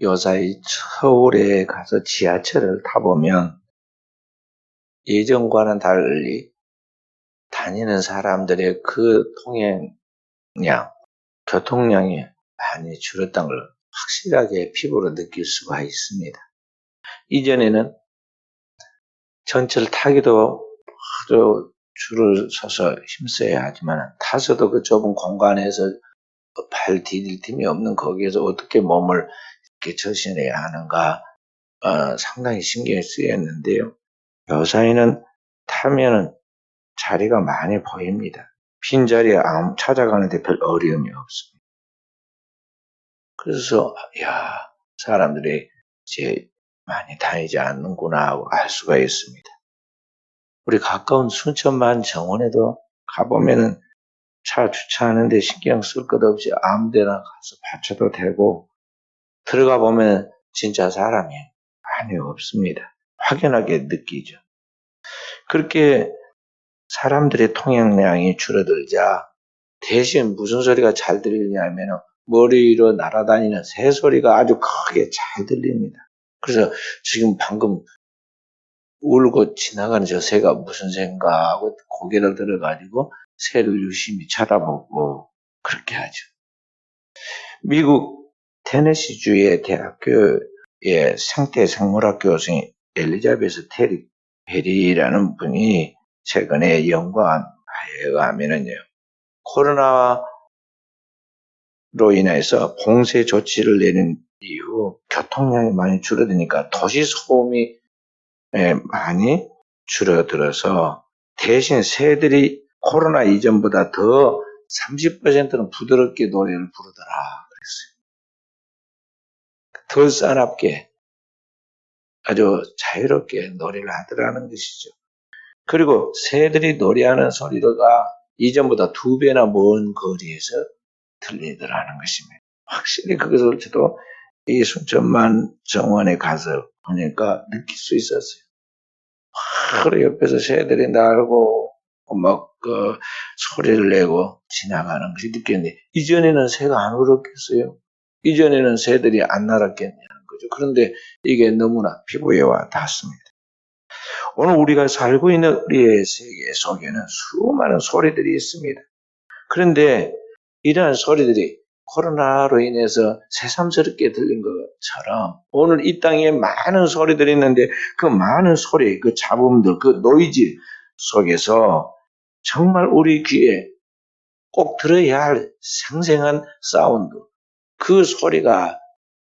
요사이 서울에 가서 지하철을 타보면 예전과는 달리 다니는 사람들의 그 통행량, 교통량이 많이 줄었다는 걸 확실하게 피부로 느낄 수가 있습니다. 이전에는 전철 타기도 아주 줄을 서서 힘써야 하지만 타서도 그 좁은 공간에서 발 디딜 틈이 없는 거기에서 어떻게 몸을 이렇게 처신해야 하는가 상당히 신경이 쓰였는데요. 요사이는 타면은 자리가 많이 보입니다. 빈자리에 찾아가는데 별 어려움이 없습니다. 그래서 사람들이 이제 많이 다니지 않는구나 하고 알 수가 있습니다. 우리 가까운 순천만 정원에도 가보면은 차 주차하는데 신경 쓸 것 없이 아무 데나 가서 받쳐도 되고, 들어가 보면 진짜 사람이 많이 없습니다. 확연하게 느끼죠. 그렇게 사람들의 통행량이 줄어들자 대신 무슨 소리가 잘 들리냐면 머리 위로 날아다니는 새 소리가 아주 크게 잘 들립니다. 그래서 지금 방금 울고 지나가는 저 새가 무슨 새인가 하고 고개를 들어가지고 새를 유심히 쳐다보고 그렇게 하죠. 미국 테네시주의 대학교의 생태생물학 교수인 엘리자베스 테리 베리라는 분이 최근에 연구한 바에 의하면은요, 코로나로 인해서 봉쇄 조치를 내린 이후 교통량이 많이 줄어드니까 도시 소음이 많이 줄어들어서 대신 새들이 코로나 이전보다 더 30%는 부드럽게 노래를 부르더라 그랬어요. 더 싸납게 아주 자유롭게 노래를 하더라는 것이죠. 그리고 새들이 노래하는 소리가 이전보다 2배나 먼 거리에서 들리더라는 것입니다. 확실히 그것을 저도 이 순천만 정원에 가서 보니까 느낄 수 있었어요. 그래 옆에서 새들이 날고 막 소리를 내고 지나가는 것이 느꼈는데, 이전에는 새가 안 울었겠어요? 이전에는 새들이 안 날았겠냐는 거죠. 그런데 이게 너무나 피부에 와 닿습니다. 오늘 우리가 살고 있는 우리의 세계 속에는 수많은 소리들이 있습니다. 그런데 이러한 소리들이 코로나로 인해서 새삼스럽게 들린 것처럼 오늘 이 땅에 많은 소리들이 있는데 그 많은 소리, 그 잡음들, 그 노이즈 속에서 정말 우리 귀에 꼭 들어야 할 생생한 사운드, 그 소리가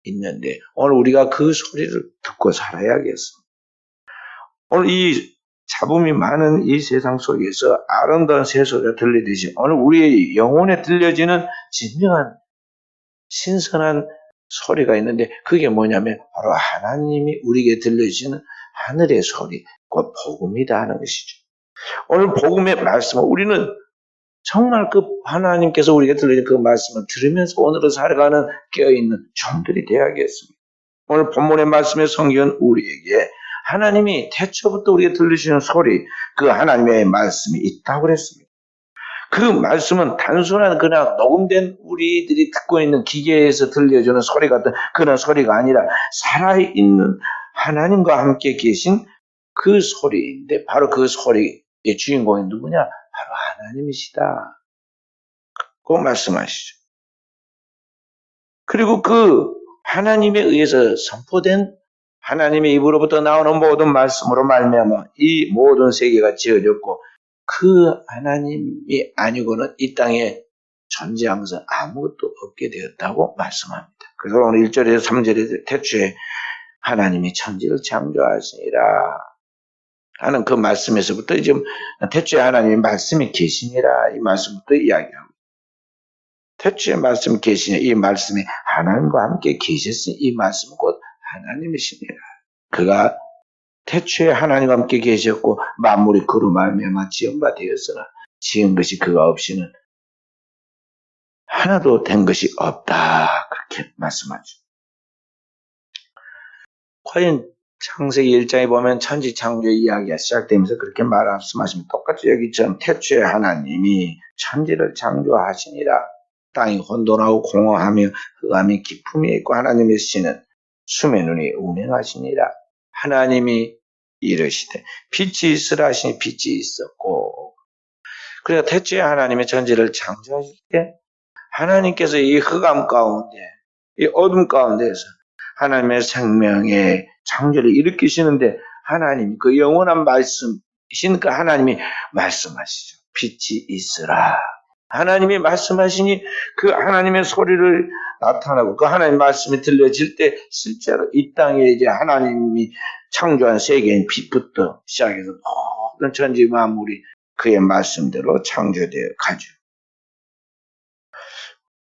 있는데 오늘 우리가 그 소리를 듣고 살아야겠습니다. 오늘 이 잡음이 많은 이 세상 속에서 아름다운 새소리가 들리듯이 오늘 우리의 영혼에 들려지는 진정한 신선한 소리가 있는데 그게 뭐냐면 바로 하나님이 우리에게 들려주시는 하늘의 소리, 곧 복음이다 하는 것이죠. 오늘 복음의 말씀은 우리는 정말 그 하나님께서 우리에게 들려주신 그 말씀을 들으면서 오늘을 살아가는 깨어있는 종들이 되어야겠습니다. 오늘 본문의 말씀의 성경은 우리에게 하나님이 태초부터 우리에게 들려주시는 소리, 그 하나님의 말씀이 있다고 그랬습니다. 그 말씀은 단순한 그냥 녹음된 우리들이 듣고 있는 기계에서 들려주는 소리 같은 그런 소리가 아니라 살아있는 하나님과 함께 계신 그 소리인데 바로 그 소리의 주인공이 누구냐? 바로 하나님이시다. 그 말씀하시죠. 그리고 그 하나님에 의해서 선포된 하나님의 입으로부터 나오는 모든 말씀으로 말미암아 이 모든 세계가 지어졌고 그 하나님이 아니고는 이 땅에 존재하면서 아무것도 없게 되었다고 말씀합니다. 그래서 오늘 1절에서 3절에 태초에 하나님이 천지를 창조하시니라 하는 그 말씀에서부터 지금 태초에 하나님의 말씀이 계시니라 이 말씀부터 이야기합니다. 태초에 말씀이 계시니 이 말씀이 하나님과 함께 계셨으니 이 말씀은 곧 하나님이시니라. 그가 태초에 하나님과 함께 계셨고 만물이 그로 말미암아 지은 바 되었으나 지은 것이 그가 없이는 하나도 된 것이 없다. 그렇게 말씀하죠. 과연 창세기 1장에 보면 천지 창조 이야기가 시작되면서 그렇게 말씀하시면 똑같이 여기처럼 태초에 하나님이 천지를 창조하시니라. 땅이 혼돈하고 공허하며 흑암이 깊음이 있고 하나님의 신은 숨의 눈이 운행하시니라. 하나님이 이르시되 빛이 있으라 하시니 빛이 있었고, 그러니까 태초에 하나님의 전제를 창조하실 때 하나님께서 이 흑암 가운데, 이 어둠 가운데에서 하나님의 생명의 창조를 일으키시는데, 하나님 그 영원한 말씀이신 그 하나님이 말씀하시죠. 빛이 있으라. 하나님이 말씀하시니 그 하나님의 소리를 나타나고 그 하나님의 말씀이 들려질 때 실제로 이 땅에 이제 하나님이 창조한 세계인 빛부터 시작해서 모든 천지 만물이 그의 말씀대로 창조되어 가죠.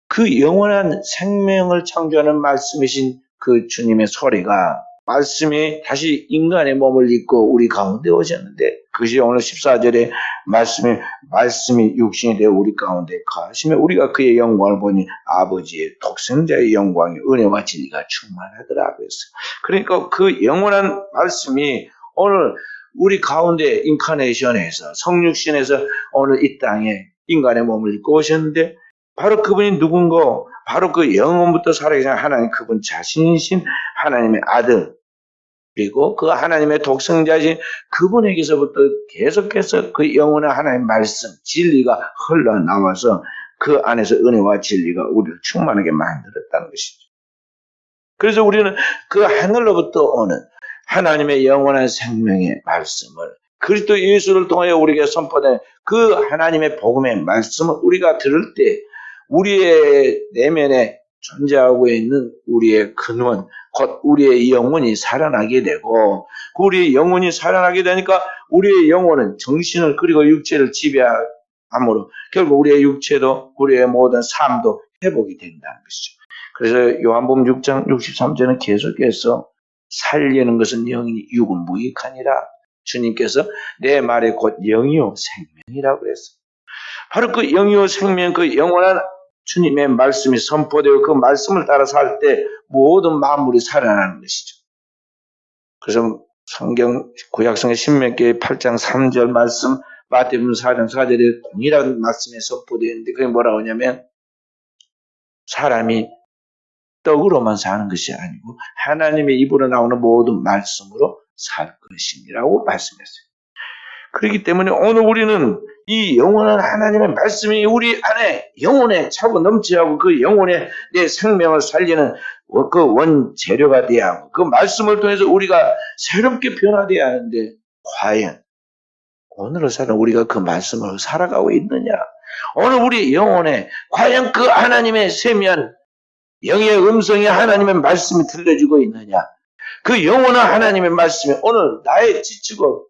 그 영원한 생명을 창조하는 말씀이신 그 주님의 소리가, 말씀이 다시 인간의 몸을 입고 우리 가운데 오셨는데, 그것이 오늘 14절에 말씀이 육신이 되어 우리 가운데 거하시며 우리가 그의 영광을 보니 아버지의 독생자의 영광이 은혜와 진리가 충만하더라 그랬어요. 그러니까 그 영원한 말씀이 오늘 우리 가운데 인카네이션에서, 성육신에서 오늘 이 땅에 인간의 몸을 입고 오셨는데, 바로 그분이 누군고, 바로 그 영원부터 살아계신 하나님, 그분 자신이신 하나님의 아들, 그리고 그 하나님의 독생자이신 그분에게서부터 계속해서 그 영원한 하나님의 말씀, 진리가 흘러나와서 그 안에서 은혜와 진리가 우리를 충만하게 만들었다는 것이죠. 그래서 우리는 그 하늘로부터 오는 하나님의 영원한 생명의 말씀을, 그리스도 예수를 통하여 우리에게 선포된 그 하나님의 복음의 말씀을 우리가 들을 때 우리의 내면에 존재하고 있는 우리의 근원, 곧 우리의 영혼이 살아나게 되고, 우리의 영혼이 살아나게 되니까 우리의 영혼은 정신을 그리고 육체를 지배함으로 결국 우리의 육체도 우리의 모든 삶도 회복이 된다는 것이죠. 그래서 요한복음 6장 63절은 계속해서 살리는 것은 영이니 육은 무익하니라. 주님께서 내 말에 곧 영이요 생명이라고 그랬어요. 바로 그 영이요 생명, 그 영원한 주님의 말씀이 선포되고 그 말씀을 따라 살 때 모든 만물이 살아나는 것이죠. 그래서 성경 구약성의 신명기 8장 3절 말씀, 마태복음 4장 4절에 동일한 말씀이 선포되어 있는데, 그게 뭐라고 하냐면 사람이 떡으로만 사는 것이 아니고 하나님의 입으로 나오는 모든 말씀으로 살 것이라고 말씀했어요. 그렇기 때문에 오늘 우리는 이 영원한 하나님의 말씀이 우리 안에 영혼에 차고 넘치하고 그 영혼에 내 생명을 살리는 그 원재료가 되어야 하고, 그 말씀을 통해서 우리가 새롭게 변화되어야 하는데, 과연 오늘을 사는 우리가 그 말씀을 살아가고 있느냐? 오늘 우리 영혼에 과연 그 하나님의 세미한 영의 음성이 하나님의 말씀이 들려주고 있느냐? 그 영원한 하나님의 말씀이 오늘 나의 지치고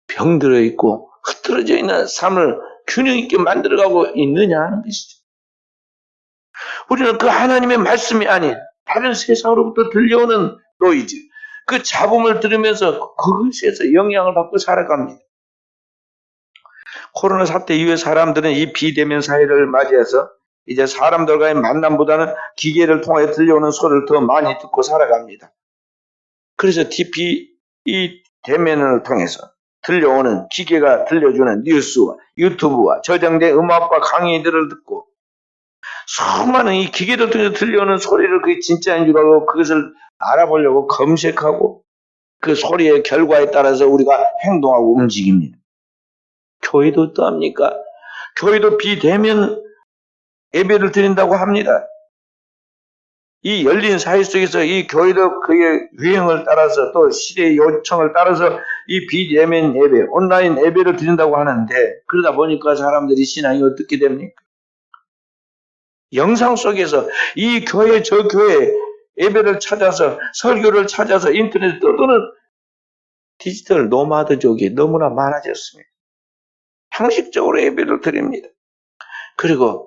병들어 있고 흐트러져 있는 삶을 균형 있게 만들어가고 있느냐 하는 것이죠. 우리는 그 하나님의 말씀이 아닌 다른 세상으로부터 들려오는 노이즈, 그 잡음을 들으면서 그것에서 영향을 받고 살아갑니다. 코로나 사태 이후에 사람들은 이 비대면 사회를 맞이해서 이제 사람들과의 만남보다는 기계를 통해 들려오는 소리를 더 많이 듣고 살아갑니다. 그래서 이 대면을 통해서 들려오는, 기계가 들려주는 뉴스와 유튜브와 저장된 음악과 강의들을 듣고 수많은 이 기계를 통해서 들려오는 소리를 그게 진짜인 줄 알고 그것을 알아보려고 검색하고 그 소리의 결과에 따라서 우리가 행동하고 움직입니다. 교회도 어떠합니까? 교회도 비대면 예배를 드린다고 합니다. 이 열린 사회 속에서 이 교회도 그의 유행을 따라서 또 시대의 요청을 따라서 이 비대면 예배, 온라인 예배를 드린다고 하는데, 그러다 보니까 사람들이 신앙이 어떻게 됩니까? 영상 속에서 이 교회 저 교회 예배를 찾아서 설교를 찾아서 인터넷에 떠도는 디지털 노마드족이 너무나 많아졌습니다. 형식적으로 예배를 드립니다. 그리고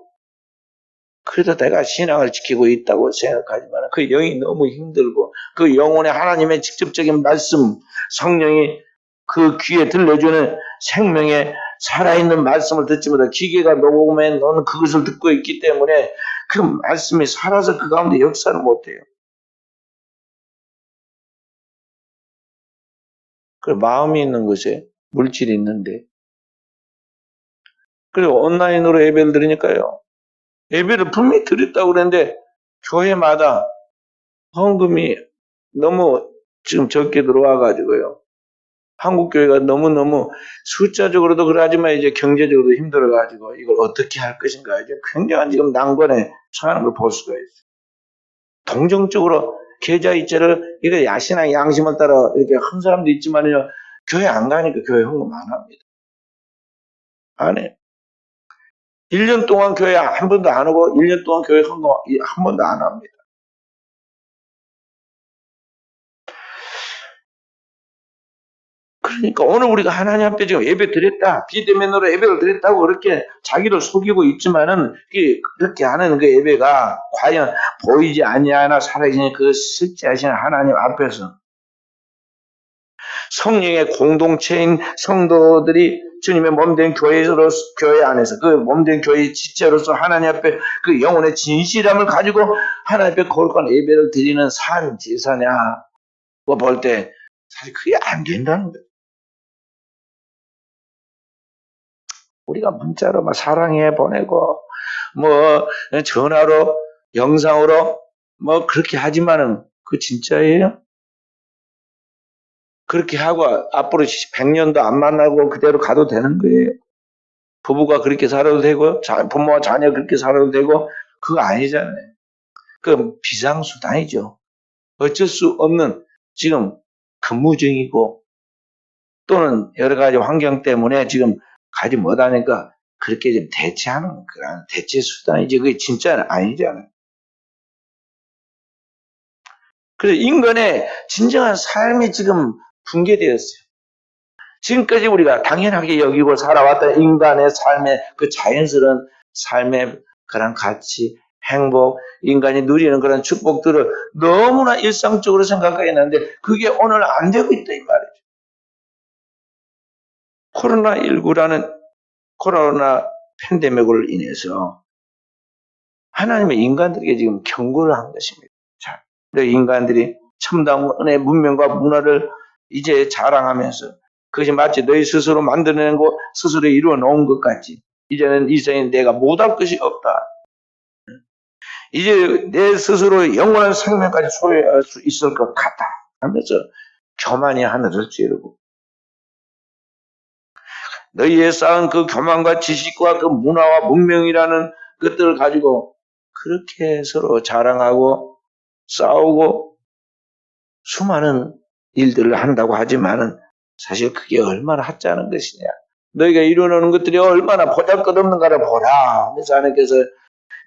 그래도 내가 신앙을 지키고 있다고 생각하지만 그 영이 너무 힘들고 그 영혼의 하나님의 직접적인 말씀, 성령이 그 귀에 들려주는 생명의 살아있는 말씀을 듣지 못해 기계가 녹음해 놓은 그것을 듣고 있기 때문에 그 말씀이 살아서 그 가운데 역사를 못해요. 그 마음이 있는 곳에 물질이 있는데, 그리고 온라인으로 예배를 드리니까요, 예배를 분명히 드렸다고 그랬는데 교회마다 헌금이 너무 지금 적게 들어와가지고요. 한국 교회가 너무너무 숫자적으로도 그러하지만 이제 경제적으로도 힘들어가지고 이걸 어떻게 할 것인가 이제 굉장한 지금 난관에 처하는 걸 볼 수가 있어요. 동정적으로 계좌이체를 이거 야신한 양심을 따라 이렇게 한 사람도 있지만요. 교회 안 가니까 교회 헌금 안 합니다. 안 해. 1년 동안 교회 한 번도 안 오고 1년 동안 교회 헌금 한 번도 안 합니다. 그러니까 오늘 우리가 하나님 앞에 지금 예배 드렸다, 비대면으로 예배를 드렸다고 그렇게 자기를 속이고 있지만은 그렇게 하는 그 예배가 과연 보이지 아니하나 살아계신 그 실제하신 하나님 앞에서 성령의 공동체인 성도들이 주님의 몸된 교회 안에서 그 몸된 교회의 지체로서 하나님 앞에 그 영혼의 진실함을 가지고 하나님 앞에 거룩한 예배를 드리는 산 제사냐고 볼 때 사실 그게 안 된다는 거예요. 우리가 문자로 막 사랑해 보내고 뭐 전화로 영상으로 뭐 그렇게 하지만은 그 진짜예요? 그렇게 하고 앞으로 100년도 안 만나고 그대로 가도 되는 거예요? 부부가 그렇게 살아도 되고 부모와 자녀 그렇게 살아도 되고 그거 아니잖아요. 그 비상수단이죠. 어쩔 수 없는 지금 근무 중이고 또는 여러 가지 환경 때문에 지금 가지 못하니까 그렇게 좀 대체하는 그런 대체 수단이지 그게 진짜는 아니잖아요. 그래서 인간의 진정한 삶이 지금 붕괴되었어요. 지금까지 우리가 당연하게 여기고 살아왔던 인간의 삶의 그 자연스러운 삶의 그런 가치, 행복, 인간이 누리는 그런 축복들을 너무나 일상적으로 생각했는데 그게 오늘 안 되고 있다 이 말이죠. 코로나19라는 코로나 팬데믹으로 인해서 하나님의 인간들에게 지금 경고를 한 것입니다. 자, 인간들이 첨단의 문명과 문화를 이제 자랑하면서 그것이 마치 너희 스스로 만들어낸 것, 스스로 이루어 놓은 것 같이 이제는 이 세상에 내가 못할 것이 없다. 이제 내 스스로 영원한 생명까지 소유할 수 있을 것 같다 하면서 교만이 하늘을 찌르고 너희의 쌓은 그 교만과 지식과 그 문화와 문명이라는 것들을 가지고 그렇게 서로 자랑하고 싸우고 수많은 일들을 한다고 하지만은 사실 그게 얼마나 하찮은 것이냐. 너희가 이루어놓은 것들이 얼마나 보잘것없는가를 보라. 그래서 하나님께서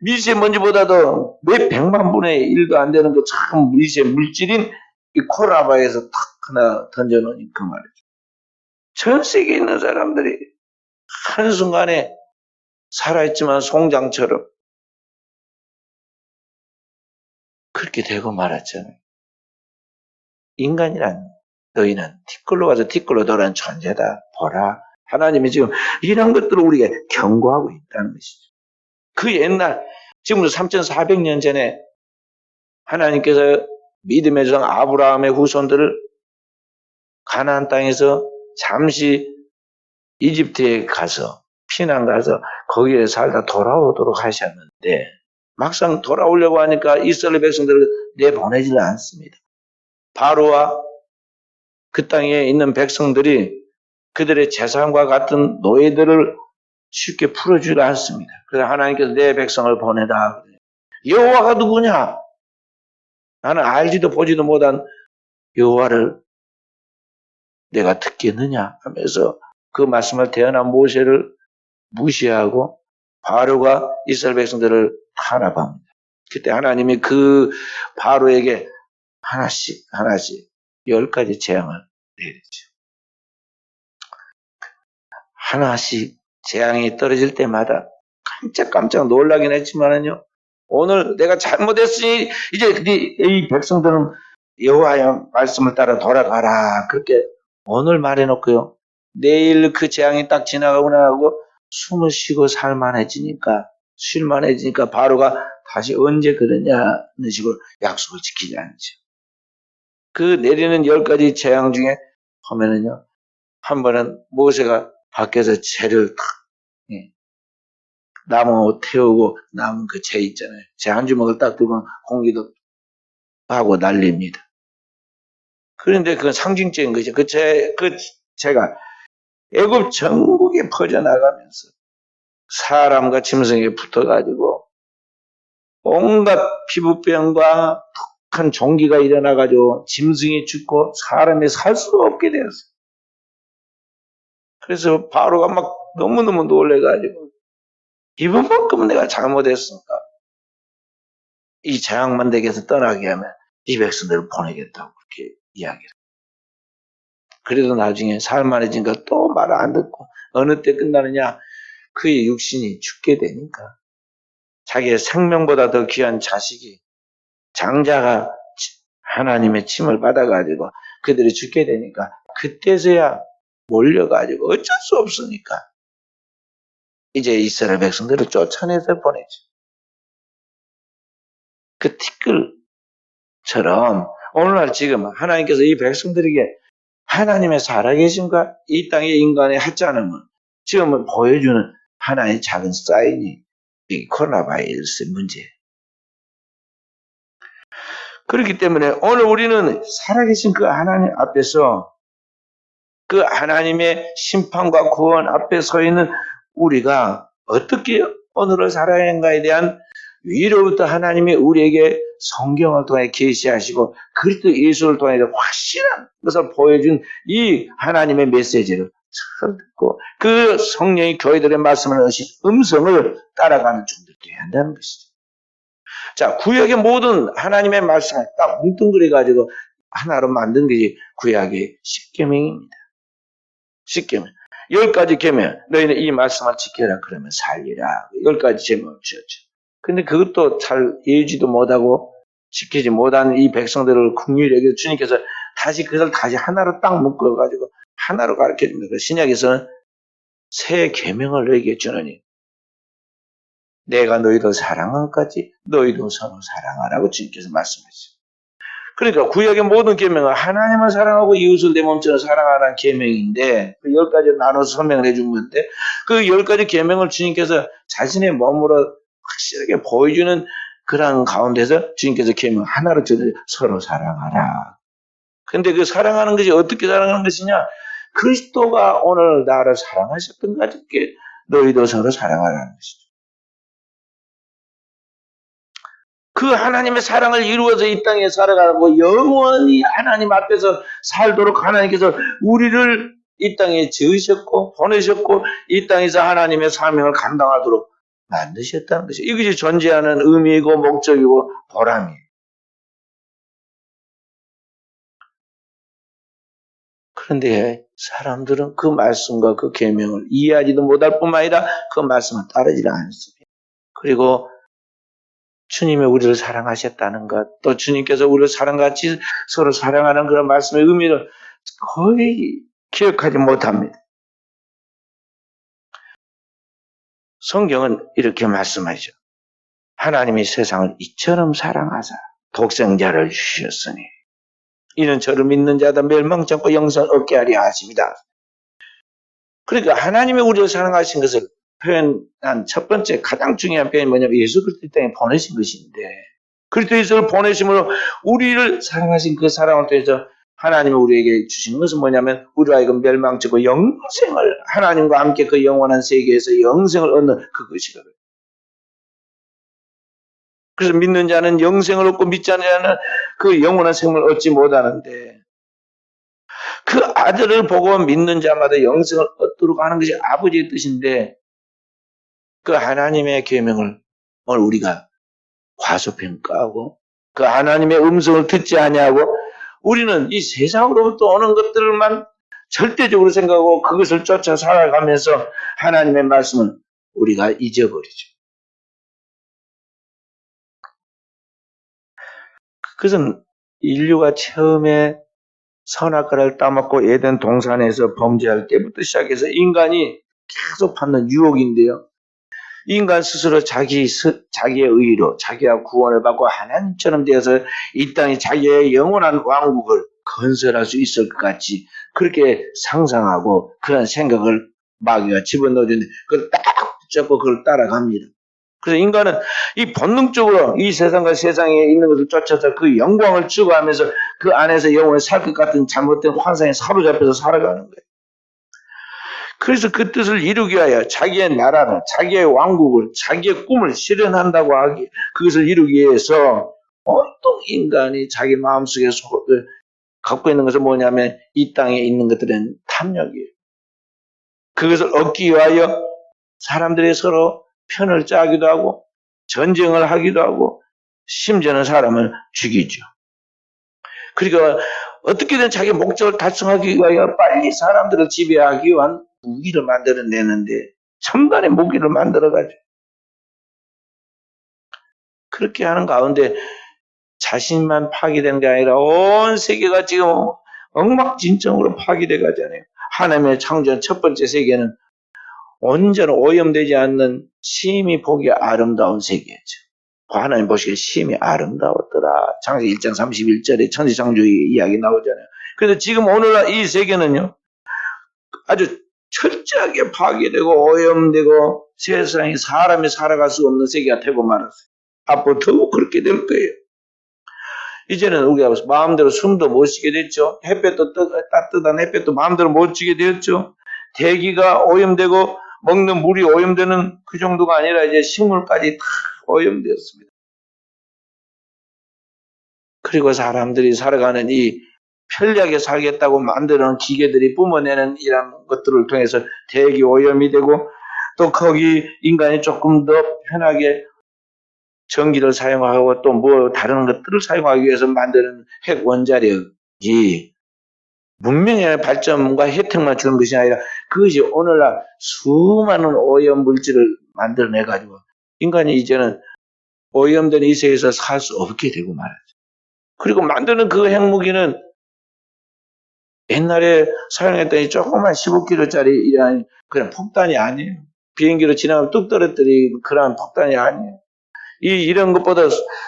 미세먼지보다도 몇 백만 분의 1도 안 되는 그 참 미세 물질인 이 코로나바이러스 탁 하나 던져놓으니 그 말이죠. 전 세계에 있는 사람들이 한순간에 살아있지만 송장처럼 그렇게 되고 말았잖아요. 인간이란 너희는 티끌로 가서 티끌로 돌아온 존재다. 보라. 하나님이 지금 이런 것들을 우리에게 경고하고 있다는 것이죠. 그 옛날 지금부터 3,400년 전에 하나님께서 믿음의 종 아브라함의 후손들을 가나안 땅에서 잠시 이집트에 가서 피난 가서 거기에 살다 돌아오도록 하셨는데 막상 돌아오려고 하니까 이스라엘 백성들을 내보내지를 않습니다. 바로와 그 땅에 있는 백성들이 그들의 재산과 같은 노예들을 쉽게 풀어주지 않습니다. 그래서 하나님께서 내 백성을 보내다. 여호와가 누구냐? 나는 알지도 보지도 못한 여호와를 내가 듣겠느냐 하면서 그 말씀을 태어난 모세를 무시하고 바로가 이스라엘 백성들을 탄압합니다. 그때 하나님이 그 바로에게 하나씩 10가지 재앙을 내리죠. 하나씩 재앙이 떨어질 때마다 깜짝 놀라긴 했지만은요. 오늘 내가 잘못했으니 이제 이 백성들은 여호와의 말씀을 따라 돌아가라. 그렇게 오늘 말해놓고요. 내일 그 재앙이 딱 지나가고 나고 숨을 쉬고 쉴만해지니까 바로가 다시 언제 그러냐는 식으로 약속을 지키지 않죠. 그 내리는 10가지 재앙 중에 보면은요. 한 번은 모세가 밖에서 재를 탁 나무 태우고 남은 그 재 있잖아요. 재 한 주먹을 딱 들고 공기도 하고 난립니다. 그런데 그건 상징적인 거죠. 제가 애굽 전국에 퍼져나가면서 사람과 짐승에 붙어가지고 온갖 피부병과 독한 종기가 일어나가지고 짐승이 죽고 사람이 살 수 없게 되었어요. 그래서 바로가 막 너무너무 놀래가지고 이번만큼은 내가 잘못했으니까 이 재앙만대에서 떠나게 하면 이 백성들을 보내겠다고 그렇게 이야기를. 그래도 나중에 살만해지니까 또 말을 안 듣고 어느 때 끝나느냐, 그의 육신이 죽게 되니까 자기의 생명보다 더 귀한 자식이, 장자가 하나님의 침을 받아가지고 그들이 죽게 되니까 그때서야 몰려가지고 어쩔 수 없으니까 이제 이스라엘 백성들을 쫓아내서 보내죠. 그 티끌처럼 오늘날 지금 하나님께서 이 백성들에게 하나님의 살아계심과 이 땅의 인간의 하찮음은 지금은 보여주는 하나의 작은 사인이 이 코로나 바이러스 문제예요. 그렇기 때문에 오늘 우리는 살아계신 그 하나님 앞에서, 그 하나님의 심판과 구원 앞에 서 있는 우리가 어떻게 오늘을 살아야 하는가에 대한 위로부터 하나님이 우리에게 성경을 통해 계시하시고 그리스도 예수를 통해 확실한 것을 보여준 이 하나님의 메시지를 잘 듣고 그 성령이 교회들의 말씀을 하신 음성을 따라가는 중들 되어야 한다는 것이죠. 자, 구약의 모든 하나님의 말씀을 딱 뭉뚱그려가지고 하나로 만든 것이 구약의 십계명입니다. 십계명. 10가지 계명. 너희는 이 말씀을 지켜라. 그러면 살리라. 10가지 제목을 주었죠. 근데 그것도 잘 이해지도 못하고 지키지 못하는 이 백성들을 긍휼히 여겨 주님께서 다시 그것을 다시 하나로 딱 묶어가지고 하나로 가르쳐 줍니다. 신약에서는 새 계명을 너희에게 주노니 내가 너희도 사랑한 것까지 너희도 서로 사랑하라고 주님께서 말씀하시죠. 그러니까 구약의 모든 계명은 하나님을 사랑하고 이웃을 내 몸처럼 사랑하라는 계명인데 그 10가지 나눠서 설명을 해준 건데 그 10가지 계명을 주님께서 자신의 몸으로 확실하게 보여주는 그런 가운데서 주님께서 계명 하나로 주는 서로 사랑하라. 근데 그 사랑하는 것이 어떻게 사랑하는 것이냐? 그리스도가 오늘 나를 사랑하셨던 것 같게 너희도 서로 사랑하라는 것이죠. 그 하나님의 사랑을 이루어서 이 땅에 살아가고 영원히 하나님 앞에서 살도록 하나님께서 우리를 이 땅에 지으셨고 보내셨고 이 땅에서 하나님의 사명을 감당하도록 만드셨다는 것이 이것이 존재하는 의미이고 목적이고 보람이에요. 그런데 사람들은 그 말씀과 그 계명을 이해하지도 못할 뿐만 아니라 그 말씀을 따르지 않습니다. 그리고 주님이 우리를 사랑하셨다는 것, 또 주님께서 우리를 사랑같이 서로 사랑하는 그런 말씀의 의미를 거의 기억하지 못합니다. 성경은 이렇게 말씀하죠. 하나님이 세상을 이처럼 사랑하사 독생자를 주셨으니 이는 저를 믿는 자다 멸망치 않고 영생을 얻게 하려 하십니다. 그러니까 하나님이 우리를 사랑하신 것을 표현한 첫 번째 가장 중요한 표현이 뭐냐면 예수 그리스도 땅에 보내신 것인데 그리스도 예수를 보내심으로 우리를 사랑하신 그 사랑을 통해서 하나님이 우리에게 주신 것은 뭐냐면 우리가 이건 멸망치고 영생을 하나님과 함께 그 영원한 세계에서 영생을 얻는 그것이거든요. 그래서 믿는 자는 영생을 얻고 믿지 않는 자는 그 영원한 생명을 얻지 못하는데 그 아들을 보고 믿는 자마다 영생을 얻도록 하는 것이 아버지의 뜻인데 그 하나님의 계명을 오늘 우리가 과소평가하고 그 하나님의 음성을 듣지 아니하고 우리는 이 세상으로부터 오는 것들만 절대적으로 생각하고 그것을 쫓아 살아가면서 하나님의 말씀을 우리가 잊어버리죠. 그것은 인류가 처음에 선악과를 따먹고 에덴 동산에서 범죄할 때부터 시작해서 인간이 계속 받는 유혹인데요. 인간 스스로 자기의 의로 자기가 구원을 받고 하나님처럼 되어서 이 땅에 자기의 영원한 왕국을 건설할 수 있을 것 같이 그렇게 상상하고 그런 생각을 마귀가 집어넣어주는데 그걸 딱 붙잡고 그걸 따라갑니다. 그래서 인간은 이 본능적으로 이 세상과 세상에 있는 것을 쫓아서 그 영광을 추구하면서 그 안에서 영원히 살 것 같은 잘못된 환상에 사로잡혀서 살아가는 거예요. 그래서 그 뜻을 이루기 위하여 자기의 나라를, 자기의 왕국을, 자기의 꿈을 실현한다고 하기, 그것을 이루기 위해서 온통 인간이 자기 마음속에 갖고 있는 것은 뭐냐면 이 땅에 있는 것들은 탐욕이에요. 그것을 얻기 위하여 사람들이 서로 편을 짜기도 하고 전쟁을 하기도 하고 심지어는 사람을 죽이죠. 그러니까 어떻게든 자기 목적을 달성하기 위하여 빨리 사람들을 지배하기 위한 무기를 만들어내는데 첨단의 무기를 만들어가지고 그렇게 하는 가운데 자신만 파괴된 게 아니라 온 세계가 지금 엉망진창으로 파괴돼 가잖아요. 하나님의 창조한 첫 번째 세계는 온전히 오염되지 않는 심히 보기 아름다운 세계였죠. 하나님 보시기에 심히 아름다웠더라. 창세기 1장 31절에 천지창조의 이야기 나오잖아요. 그런데 지금 오늘날 이 세계는요, 아주 철저하게 파괴되고 오염되고 세상에 사람이 살아갈 수 없는 세계가 되고 말았어요. 앞으로 더욱 그렇게 될 거예요. 이제는 우리가 마음대로 숨도 못 쉬게 됐죠. 햇볕도 따뜻한 햇볕도 마음대로 못 쥐게 되었죠. 대기가 오염되고 먹는 물이 오염되는 그 정도가 아니라 이제 식물까지 다 오염되었습니다. 그리고 사람들이 살아가는 이 편리하게 살겠다고 만드는 기계들이 뿜어내는 이런 것들을 통해서 대기 오염이 되고 또 거기 인간이 조금 더 편하게 전기를 사용하고 또 뭐 다른 것들을 사용하기 위해서 만드는 핵 원자력이 문명의 발전과 혜택만 주는 것이 아니라 그것이 오늘날 수많은 오염 물질을 만들어내 가지고 인간이 이제는 오염된 이 세계에서 살 수 없게 되고 말하죠. 그리고 만드는 그 핵무기는 옛날에 사용했던 이 조그만 15kg짜리 이런 그런 폭탄이 아니에요. 비행기로 지나가면 뚝 떨어뜨리는 그런 폭탄이 아니에요. 이런 것보다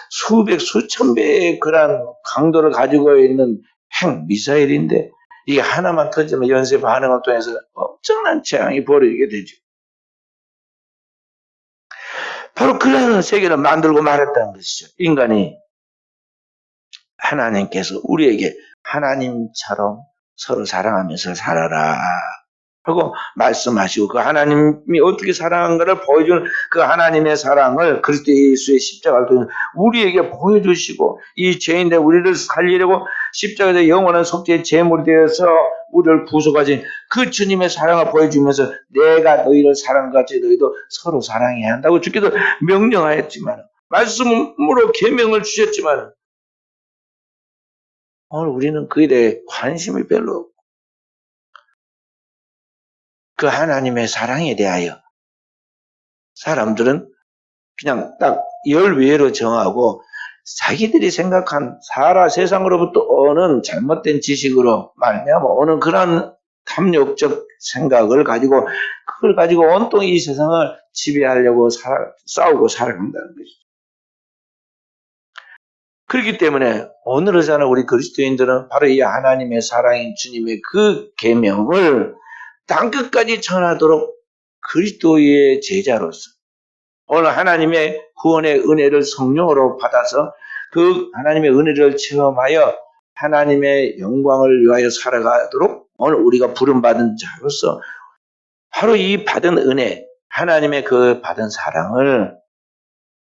수백, 수천 배의 그런 강도를 가지고 있는 핵 미사일인데 이게 하나만 터지면 연쇄 반응을 통해서 엄청난 재앙이 벌어지게 되죠. 바로 그런 세계를 만들고 말았다는 것이죠. 인간이 하나님께서 우리에게 하나님처럼 서로 사랑하면서 살아라 하고 말씀하시고 그 하나님이 어떻게 사랑한가를 보여주는 그 하나님의 사랑을 그리스도 예수의 십자가를 통해 우리에게 보여주시고 이 죄인들 우리를 살리려고 십자가에서 영원한 속죄의 제물이 되어서 우리를 구속하신 그 주님의 사랑을 보여주면서 내가 너희를 사랑한 같이 너희도 서로 사랑해야 한다고 주께서 명령하였지만 말씀으로 계명을 주셨지만 오늘 우리는 그에 대해 관심이 별로 없고 그 하나님의 사랑에 대하여 사람들은 그냥 딱 열외로 정하고 자기들이 생각한 세상으로부터 오는 잘못된 지식으로 말미암아 오는 그런 탐욕적 생각을 가지고 그걸 가지고 온통 이 세상을 지배하려고 싸우고 살아간다는 것이죠. 그렇기 때문에 오늘의 사는 우리 그리스도인들은 바로 이 하나님의 사랑인 주님의 그 계명을 땅끝까지 전하도록 그리스도의 제자로서 오늘 하나님의 구원의 은혜를 성령으로 받아서 그 하나님의 은혜를 체험하여 하나님의 영광을 위하여 살아가도록 오늘 우리가 부름받은 자로서 바로 이 받은 은혜, 하나님의 그 받은 사랑을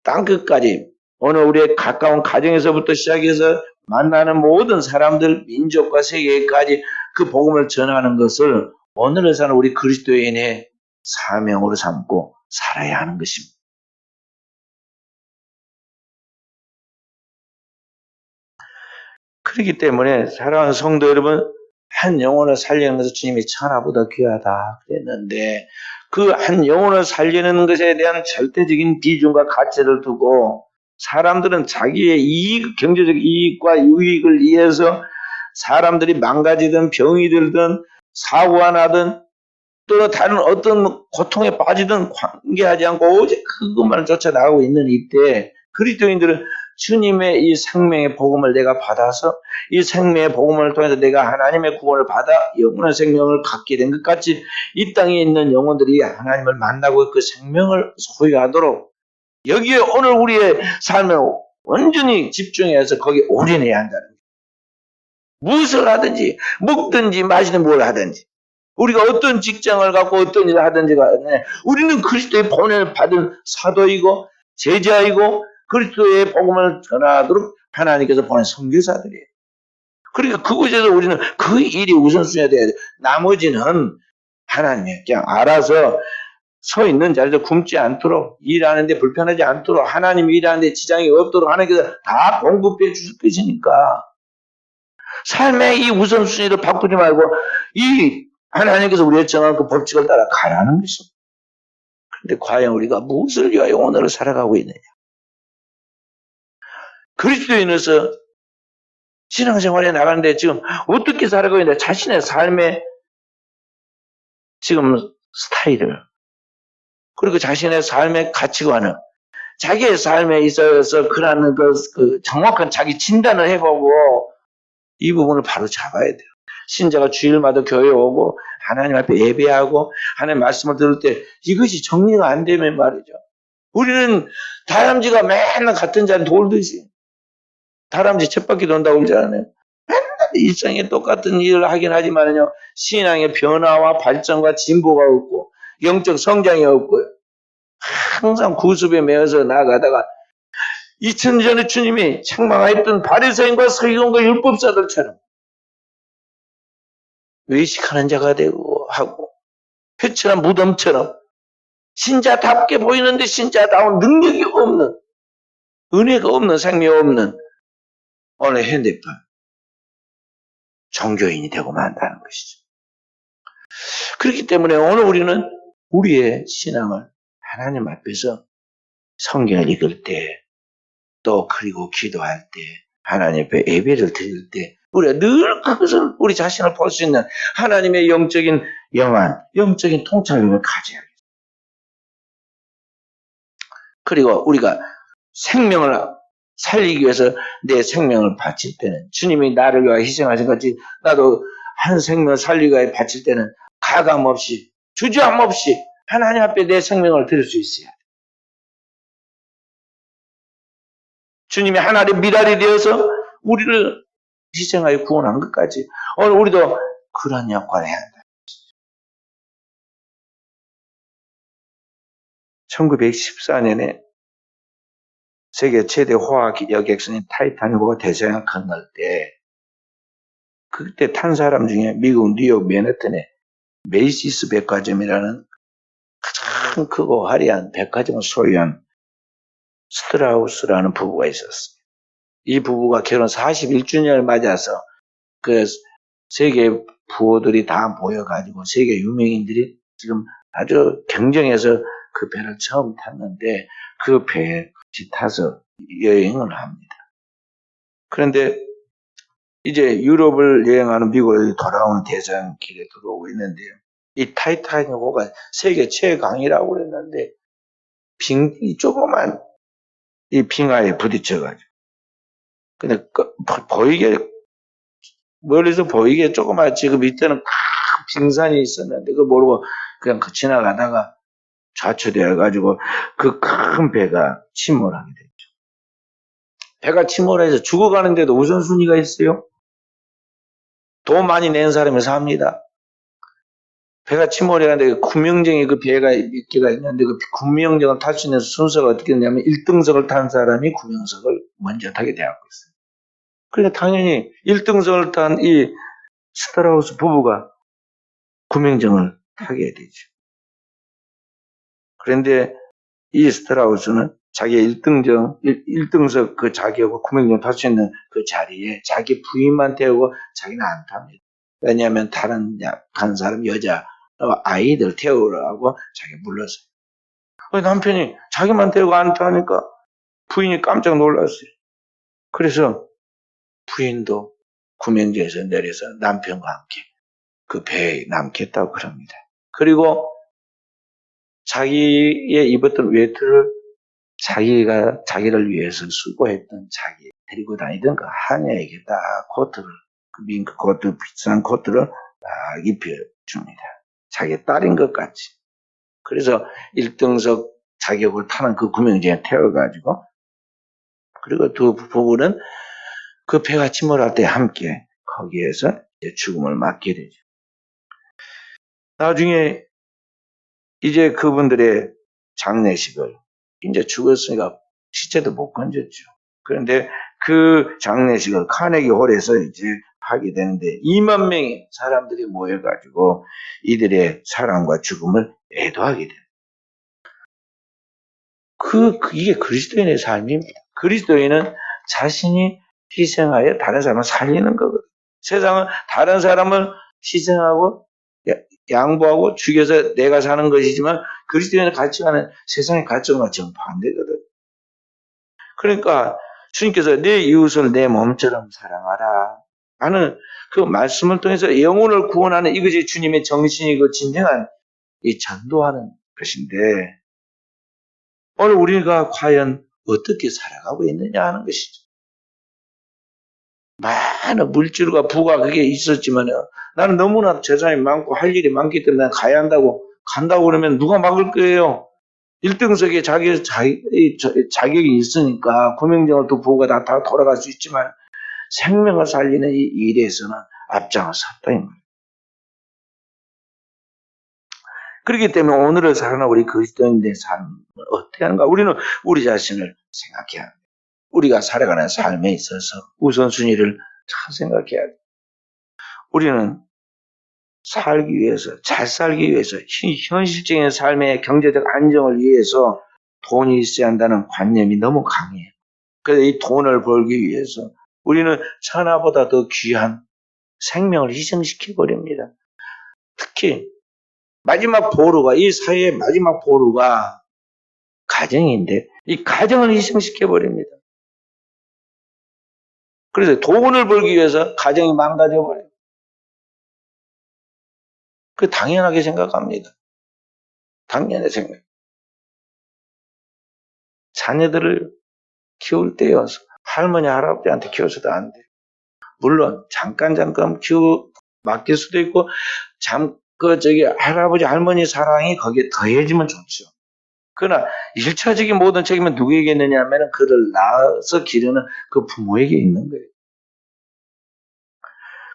땅끝까지 오늘 우리의 가까운 가정에서부터 시작해서 만나는 모든 사람들, 민족과 세계까지 그 복음을 전하는 것을 오늘을 사는 우리 그리스도인의 사명으로 삼고 살아야 하는 것입니다. 그렇기 때문에 사랑하는 성도 여러분, 한 영혼을 살리는 것을 주님이 천하보다 귀하다 그랬는데 그 한 영혼을 살리는 것에 대한 절대적인 비중과 가치를 두고 사람들은 자기의 경제적 이익과 유익을 위해서 사람들이 망가지든 병이 들든 사고가 나든 또 다른 어떤 고통에 빠지든 관계하지 않고 오직 그것만을 쫓아나가고 있는 이때 그리스도인들은 주님의 이 생명의 복음을 내가 받아서 이 생명의 복음을 통해서 내가 하나님의 구원을 받아 영원한 생명을 갖게 된 것 같이 이 땅에 있는 영혼들이 하나님을 만나고 그 생명을 소유하도록 여기에 오늘 우리의 삶을 완전히 집중해서 거기에 올인해야 한다는 거예요. 무엇을 하든지 먹든지 마시든 뭘 하든지 우리가 어떤 직장을 갖고 어떤 일을 하든지 간에 우리는 그리스도의 보냄을 받은 사도이고 제자이고 그리스도의 복음을 전하도록 하나님께서 보낸 선교사들이에요. 그러니까 그곳에서 우리는 그 일이 우선순위가 돼야 돼요. 나머지는 하나님이 그냥 알아서 서 있는 자리에서 굶지 않도록 일하는데 불편하지 않도록 하나님이 일하는데 지장이 없도록 하나님께서 다 공급해 주실 것이니까 삶의 이 우선순위를 바꾸지 말고 이 하나님께서 우리의 정한 그 법칙을 따라 가라는 것입니다. 그런데 과연 우리가 무엇을 위하여 오늘을 살아가고 있느냐? 그리스도인으로서 신앙생활에 나가는데 지금 어떻게 살아가고 있느냐? 자신의 삶의 지금 스타일을 그리고 자신의 삶의 가치관을 자기의 삶에 있어서 그러한 그 정확한 자기 진단을 해보고 이 부분을 바로 잡아야 돼요. 신자가 주일마다 교회에 오고 하나님 앞에 예배하고 하나님 말씀을 들을 때 이것이 정리가 안 되면 말이죠. 우리는 다람쥐가 맨날 같은 자리 돌듯이 다람쥐 쳇바퀴 돈다고 그러잖아요. 맨날 일상에 똑같은 일을 하긴 하지만요. 신앙의 변화와 발전과 진보가 없고 영적 성장이 없고요. 항상 구습에 매여서 나아가다가 2000년 전에 주님이 책망하였던 바리새인과 서기관과 율법사들처럼 외식하는 자가 되고 하고 회칠한 무덤처럼 신자답게 보이는데 신자다운 능력이 없는 은혜가 없는 생명 없는 오늘 현대판 종교인이 되고 만다는 것이죠. 그렇기 때문에 오늘 우리는 우리의 신앙을 하나님 앞에서 성경을 읽을 때 또 그리고 기도할 때 하나님 앞에 예배를 드릴 때 우리가 늘 그것을 우리 자신을 볼 수 있는 하나님의 영적인 영안, 영적인 통찰력을 가져야 합니다. 그리고 우리가 생명을 살리기 위해서 내 생명을 바칠 때는 주님이 나를 위하여 희생하신 것이 나도 한 생명을 살리기 위하여 바칠 때는 가감 없이 주저함 없이 하나님 앞에 내 생명을 드릴 수 있어야 돼. 주님이 하나님의 미랄이 되어서 우리를 희생하여 구원한 것까지 오늘 우리도 그런 역할을 해야 한다. 1914년에 세계 최대 화학 여객선인 타이타닉호가 대서양 건널 때 그때 탄 사람 중에 미국 뉴욕 맨해튼의 메이시스 백화점이라는 가장 크고 화려한 백화점을 소유한 스트라우스라는 부부가 있었습니다. 이 부부가 결혼 41주년을 맞아서 그 세계 부호들이 다 모여가지고 세계 유명인들이 지금 아주 경쟁해서 그 배를 처음 탔는데 그 배에 같이 타서 여행을 합니다. 그런데 이제 유럽을 여행하는 미국을 돌아오는 대서양길에 들어오고 있는데 이 타이타닉호가 세계 최강이라고 그랬는데 이 조그만 이 빙하에 부딪혀가지고 근데 보이게 멀리서 보이게 조그맣지 그 밑에는 큰 빙산이 있었는데 그걸 모르고 그냥 지나가다가 좌초되어가지고 그 큰 배가 침몰하게 됐죠. 배가 침몰해서 죽어가는데도 우선순위가 있어요. 돈 많이 낸 사람이 삽니다. 배가 침몰해가는데 구명정이 그 배가 몇 개가 있는데 그 구명정을 탈 수 있는 순서가 어떻게 되냐면 1등석을 탄 사람이 구명석을 먼저 타게 되어 있어요. 그러니까 당연히 1등석을 탄 이 스트라우스 부부가 구명정을 타게 되죠. 그런데 이 스트라우스는 자기 1등석 그 자기하고 구명정 탈 수 있는 그 자리에 자기 부인만 태우고 자기는 안 탑니다. 왜냐하면 다른 약한 사람, 여자, 아이들 태우라고 자기 불렀어요. 남편이 자기만 태우고 안 타니까 부인이 깜짝 놀랐어요. 그래서 부인도 구명정에서 내려서 남편과 함께 그 배에 남겠다고 그럽니다. 그리고 자기의 입었던 외투를 자기를 위해서 수고했던 자기 데리고 다니던 그 하녀에게 딱 코트를 그 밍크 코트 비싼 코트를 딱 입혀줍니다. 자기 딸인 것 같이. 그래서 1등석 자격을 타는 그 구명조에 태워가지고, 그리고 두 부부는 그 배가 침몰할 때 함께 거기에서 이제 죽음을 맞게 되죠. 나중에 이제 그분들의 장례식을, 이제 죽었으니까 시체도 못 건졌죠. 그런데 그 장례식을 카네기 홀에서 이제 하게 되는데 2만 명의 사람들이 모여가지고 이들의 사랑과 죽음을 애도하게 돼요. 이게 그리스도인의 삶입니다. 그리스도인은 자신이 희생하여 다른 사람을 살리는 거거든요. 세상은 다른 사람을 희생하고 양보하고 죽여서 내가 사는 것이지만 그리스도인의 가치관은 세상의 가치관과 정반대거든. 그러니까 주님께서 내 이웃을 내 몸처럼 사랑하라 하는 그 말씀을 통해서 영혼을 구원하는 이것이 주님의 정신이고 진정한 이 전도하는 것인데, 오늘 우리가 과연 어떻게 살아가고 있느냐 하는 것이죠. 많은 물질과 부가 그게 있었지만 나는 너무나 재산이 많고 할 일이 많기 때문에 난 가야 한다고 간다고 그러면 누가 막을 거예요? 1등석에 자격이 있으니까 구명정도 부가 다 돌아갈 수 있지만 생명을 살리는 이 일에서는 앞장을 섰다 이 말이에요. 그렇기 때문에 오늘을 살아가는 우리 그리스도인들의 삶을 어떻게 하는가? 우리는 우리 자신을 생각해야 합니다. 우리가 살아가는 삶에 있어서 우선순위를 잘 생각해야 돼요. 우리는 살기 위해서, 잘 살기 위해서, 현실적인 삶의 경제적 안정을 위해서 돈이 있어야 한다는 관념이 너무 강해요. 그래서 이 돈을 벌기 위해서 우리는 천하보다 더 귀한 생명을 희생시켜버립니다. 특히 마지막 보루가, 이 사회의 마지막 보루가 가정인데 이 가정을 희생시켜버립니다. 그래서 돈을 벌기 위해서 가정이 망가져버려요. 그 당연하게 생각합니다. 당연히 생각. 자녀들을 키울 때요, 할머니, 할아버지한테 키워서도 안 돼요. 물론 잠깐 맡길 수도 있고 할아버지, 할머니 사랑이 거기에 더해지면 좋죠. 그러나 1차적인 모든 책임은 누구에게 있느냐 하면 그를 낳아서 기르는 그 부모에게 있는 거예요.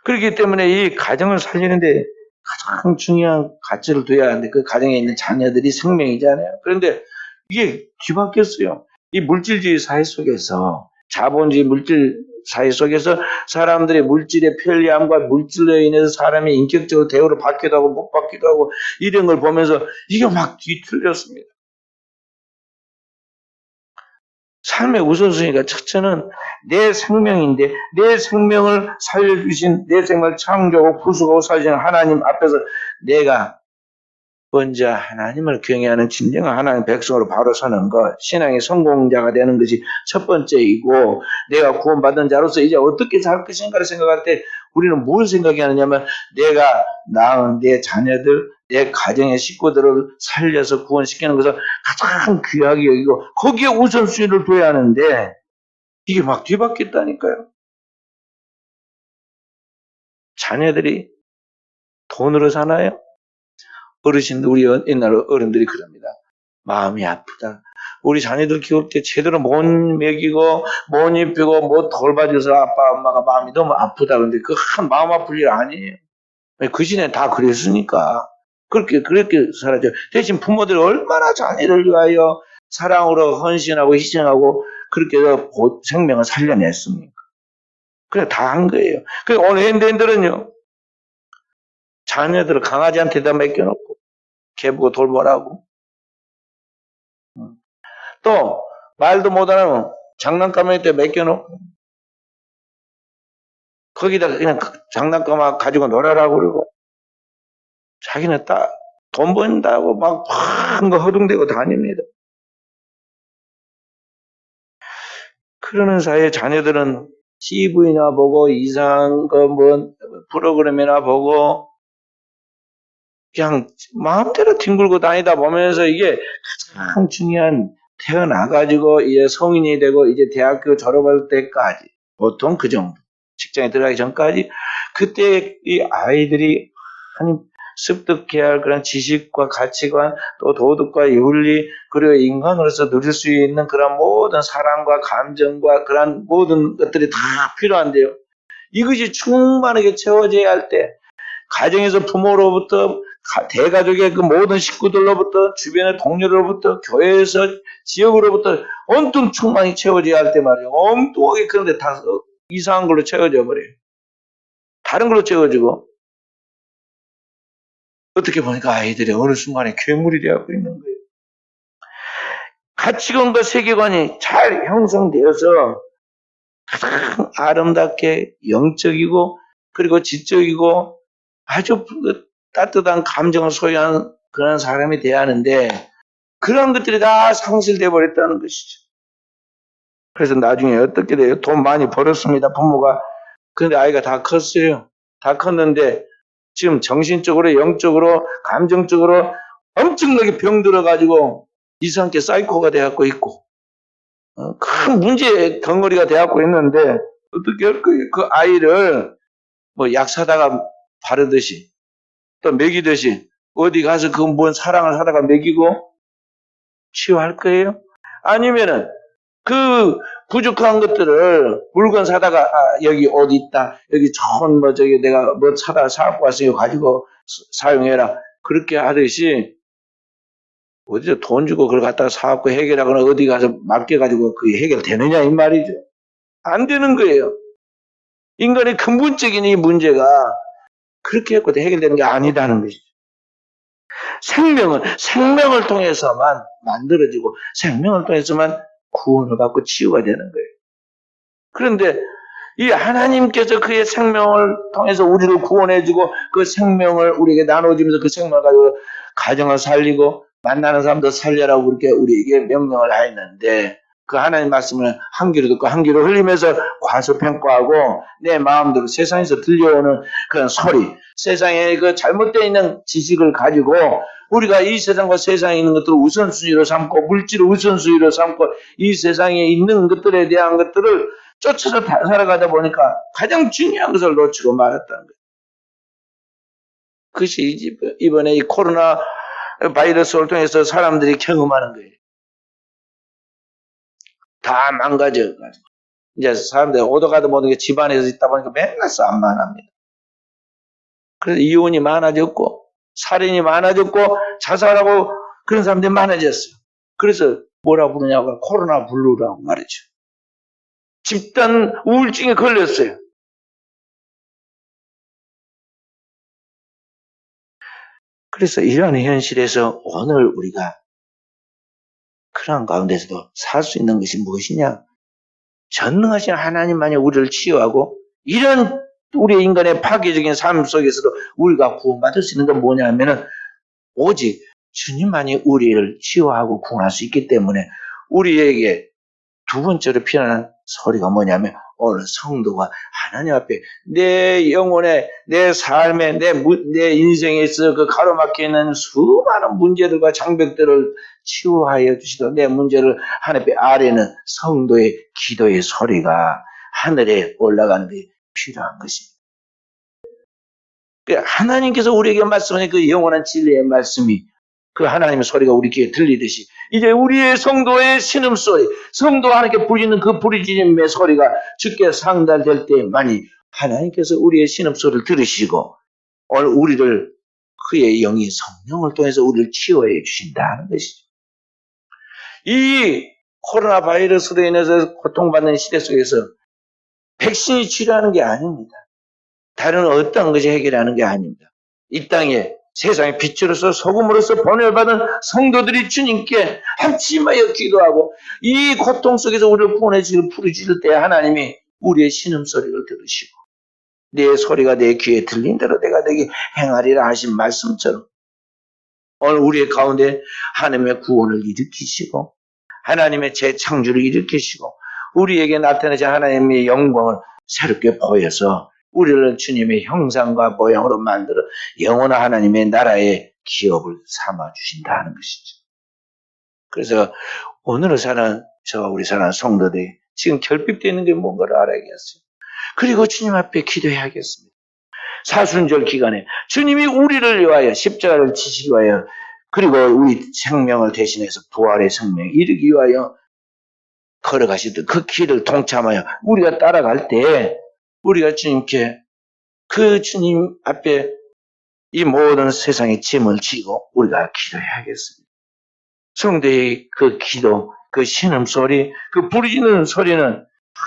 그렇기 때문에 이 가정을 살리는데 가장 중요한 가치를 둬야 하는데 그 가정에 있는 자녀들이 생명이잖아요. 그런데 이게 뒤바뀌었어요. 이 물질주의 사회 속에서, 자본주의 물질 사회 속에서 사람들의 물질의 편리함과 물질로 인해서 사람이 인격적으로 대우를 받기도 하고 못 받기도 하고 이런 걸 보면서 이게 막 뒤틀렸습니다. 삶의 우선순위가 첫째는 내 생명인데 내 생명을 살려주신, 내 생명을 창조하고 구속하고 살리신 하나님 앞에서 내가 먼저 하나님을 경외하는 진정한 하나님의 백성으로 바로 서는 것, 신앙의 성공자가 되는 것이 첫 번째이고, 내가 구원받은 자로서 이제 어떻게 살 것인가를 생각할 때 우리는 뭘 생각하느냐면 내가 낳은 내 자녀들, 내 가정의 식구들을 살려서 구원시키는 것을 가장 귀하게 여기고 거기에 우선순위를 둬야 하는데 이게 막 뒤바뀌었다니까요. 자녀들이 돈으로 사나요? 어르신들, 우리 옛날 어른들이 그럽니다. 마음이 아프다. 우리 자녀들 키울 때 제대로 못 먹이고 못 입히고 못 돌봐줘서 아빠 엄마가 마음이 너무 아프다. 그런데 그 한 마음 아플 일 아니에요. 그 시대에 다 그랬으니까 그렇게 살았죠. 대신 부모들이 얼마나 자녀를 위하여 사랑으로 헌신하고 희생하고 그렇게 해서 생명을 살려냈습니까? 그냥 다 한 거예요. 그러니까 오늘 현대인들은요, 자녀들을 강아지한테다 맡겨놓고 개보고 돌보라고, 또 말도 못하는 장난감한테 맡겨놓고 거기다 그냥 장난감 가지고 놀아라고 그러고 자기는 딱 돈 번다고 막 큰 거 허둥대고 다닙니다. 그러는 사이에 자녀들은 TV나 보고 이상한 거 프로그램이나 보고 그냥 마음대로 뒹굴고 다니다 보면서 이게 가장 중요한, 태어나가지고 이제 성인이 되고 이제 대학교 졸업할 때까지, 보통 그 정도, 직장에 들어가기 전까지, 그때 이 아이들이 습득해야 할 그런 지식과 가치관, 또 도덕과 윤리, 그리고 인간으로서 누릴 수 있는 그런 모든 사랑과 감정과 그런 모든 것들이 다 필요한데요. 이것이 충만하게 채워져야 할 때, 가정에서 부모로부터, 대가족의 그 모든 식구들로부터, 주변의 동료로부터, 교회에서, 지역으로부터 온통 충만히 채워져야 할 때 말이에요. 엉뚱하게 그런데 다 이상한 걸로 채워져 버려요. 다른 걸로 채워지고, 어떻게 보니까 아이들이 어느 순간에 괴물이 되어가고 있는 거예요. 가치관과 세계관이 잘 형성되어서 가장 아름답게 영적이고 그리고 지적이고 아주 따뜻한 감정을 소유한 그런 사람이 돼야 하는데 그런 것들이 다 상실되어 버렸다는 것이죠. 그래서 나중에 어떻게 돼요? 돈 많이 벌었습니다, 부모가. 근데 아이가 다 컸어요. 다 컸는데 지금 정신적으로, 영적으로, 감정적으로 엄청나게 병들어가지고 이상하게 사이코가 돼갖고 있고 큰 문제 덩어리가 돼갖고 있는데 어떻게 할 거예요? 그 아이를 뭐 약 사다가 바르듯이 또 먹이듯이 어디 가서 그 뭔 사랑을 하다가 먹이고 치유할 거예요? 아니면은 그 부족한 것들을 물건 사다가 여기 옷 있다, 여기 좋은 뭐 저기 내가 뭐 사다 사갖고 왔으니 가지고 사용해라 그렇게 하듯이 어디서 돈 주고 그걸 갖다가 사갖고 해결하거나 어디 가서 맡겨가지고 그게 해결되느냐 이 말이죠. 안 되는 거예요. 인간의 근본적인 이 문제가 그렇게 해서 해결되는 게 아니다는 것이죠. 생명을 통해서만 만들어지고 생명을 통해서만 구원을 받고 치유가 되는 거예요. 그런데 이 하나님께서 그의 생명을 통해서 우리를 구원해주고 그 생명을 우리에게 나눠주면서 그 생명을 가지고 가정을 살리고 만나는 사람도 살려라고 그렇게 우리에게 명령을 하였는데 그 하나님 말씀을 한 귀로 듣고 한 귀로 흘리면서 과소평가하고 내 마음대로 세상에서 들려오는 그런 소리, 세상에 그 잘못되어 있는 지식을 가지고 우리가 이 세상과 세상에 있는 것들을 우선순위로 삼고 물질을 우선순위로 삼고 이 세상에 있는 것들에 대한 것들을 쫓아서 살아가다 보니까 가장 중요한 것을 놓치고 말았다는 거예요. 그것이 이번에 이 코로나 바이러스를 통해서 사람들이 경험하는 거예요. 다 망가져가지고. 이제 사람들이 오도가도 모든 게 집안에서 있다 보니까 맨날 싸움만 합니다. 그래서 이혼이 많아졌고, 살인이 많아졌고, 자살하고 그런 사람들이 많아졌어요. 그래서 뭐라 부르냐고 코로나 블루라고 말이죠. 집단 우울증에 걸렸어요. 그래서 이러한 현실에서 오늘 우리가 그런 가운데서도 살 수 있는 것이 무엇이냐? 전능하신 하나님만이 우리를 치유하고 이런 우리 인간의 파괴적인 삶 속에서도 우리가 구원받을 수 있는 건 뭐냐 하면은 오직 주님만이 우리를 치유하고 구원할 수 있기 때문에 우리에게 두 번째로 필요한 소리가 뭐냐면 오늘 성도가 하나님 앞에 내 영혼에 내 삶에 내 인생에 있어 그 가로막혀 있는 수많은 문제들과 장벽들을 치유하여 주시고 내 문제를 하나님 아래는 성도의 기도의 소리가 하늘에 올라가는 게 필요한 것입니다. 하나님께서 우리에게 말씀하신 그 영원한 진리의 말씀이 그 하나님의 소리가 우리 귀에 들리듯이 이제 우리의 성도의 신음소리, 성도 하나님께 부리는 그 부르짖음의 소리가 주께 상달될 때만이 하나님께서 우리의 신음소리를 들으시고 오늘 우리를 그의 영이 성령을 통해서 우리를 치유해 주신다는 것이죠. 이 코로나 바이러스로 인해서 고통받는 시대 속에서 백신이 치료하는 게 아닙니다. 다른 어떤 것이 해결하는 게 아닙니다. 이 땅에 세상의 빛으로서 소금으로서 본을 받은 성도들이 주님께 합심하여 기도하고 이 고통 속에서 우리를 구원해 주시고 부르짖을 때 하나님이 우리의 신음소리를 들으시고 내 소리가 내 귀에 들린 대로 내가 너에게 행하리라 하신 말씀처럼 오늘 우리의 가운데 하나님의 구원을 일으키시고 하나님의 재창조를 일으키시고 우리에게 나타내신 하나님의 영광을 새롭게 보여서 우리를 주님의 형상과 모양으로 만들어 영원한 하나님의 나라의 기업을 삼아 주신다는 것이죠. 그래서 오늘을 사는 저와 우리 사는 성도들이 지금 결핍되어 있는 게 뭔가를 알아야겠어요. 그리고 주님 앞에 기도해야겠습니다. 사순절 기간에 주님이 우리를 위하여 십자가를 지시기 위하여 그리고 우리 생명을 대신해서 부활의 생명에 이르기 위하여 걸어가시던 그 길을 동참하여 우리가 따라갈 때 우리가 주님께 그 주님 앞에 이 모든 세상의 짐을 지고 우리가 기도해야겠습니다. 성도의 그 기도, 그 신음소리, 그 부르짖는 소리는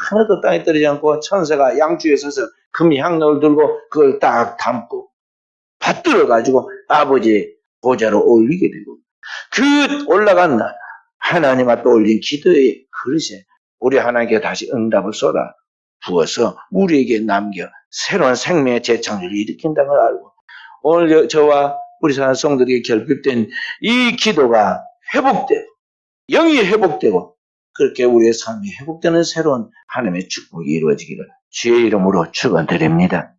하나도 땅에 떨어지지 않고 천사가 양쪽에 서서 금이 향로를 들고 그걸 딱 담고 받들어가지고 아버지의 보좌로 올리게 되고 그 올라간 하나님 앞에 올린 기도의 그릇에 우리 하나님께 다시 응답을 쏟아 부어서 우리에게 남겨 새로운 생명의 재창조를 일으킨다는 걸 알고 오늘 저와 우리 사랑 성도들에게 결핍된 이 기도가 회복되고 영이 회복되고 그렇게 우리의 삶이 회복되는 새로운 하나님의 축복이 이루어지기를 주의 이름으로 축원드립니다.